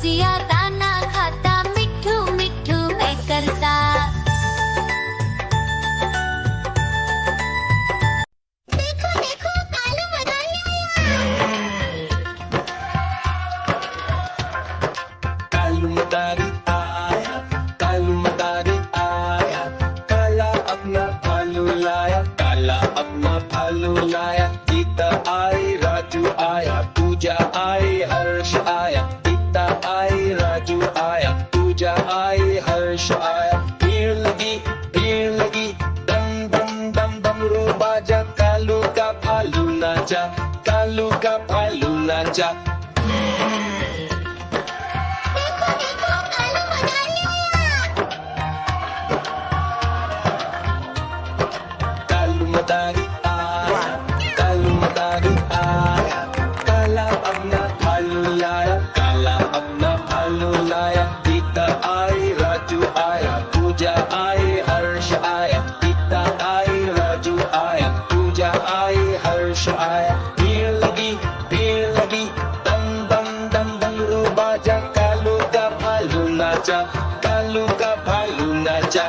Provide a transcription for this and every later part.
कचिया दाना खाता, मिठू मिठू मैं करता। देखो देखो कालू मदारी आया, कालू मदारी आया, काला अपना भालू लाया, काला अपना भालू लाया। गीता आई, राजू आया, पूजा आई, हर्ष आया। गीता आई, राजू आया, पूजा आई, हर्ष आया। भीड़ लगी, दम दम दम डमरू बाजा, कालू का भालू नाचा, कालू का भालू नाचा। कालू मदारी आया, कालू मदारी आया, काला अपना भालू लाया, काला अपना भालू लाया। गीता आई, राजू आया, पूजा आई, हर्ष आया। गीता आई, राजू आया, पूजा आई, हर्ष आया। भीड़ लगी, दम दम दम डमरू बाजा, कालू का भालू नाचा, कालू का भालू नाचा।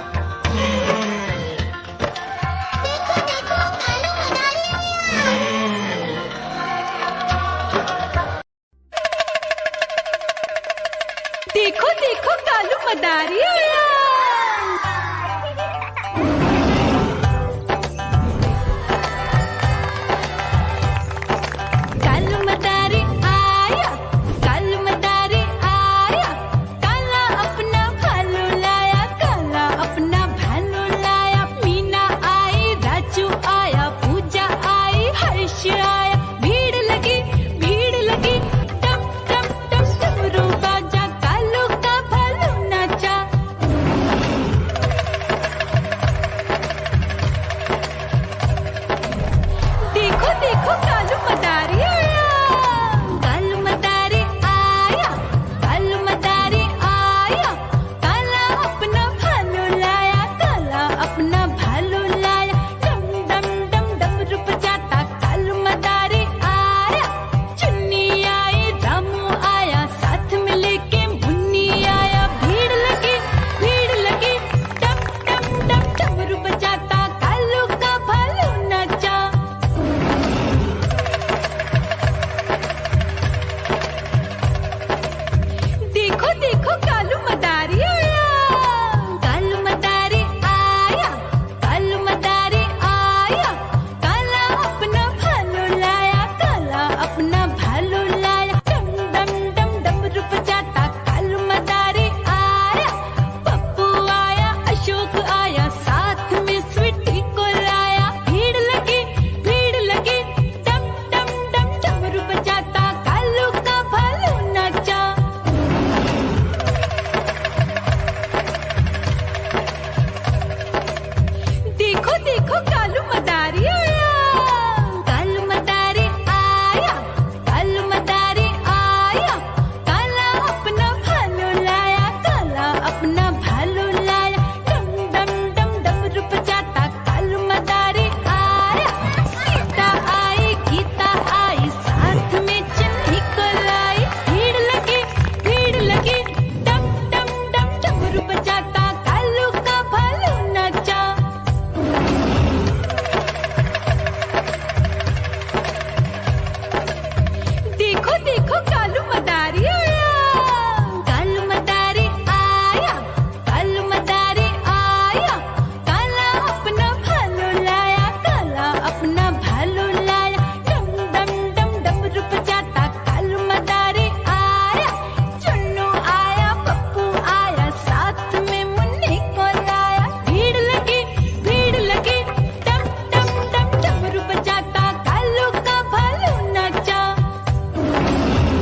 देखो देखो कालू मदारी आया।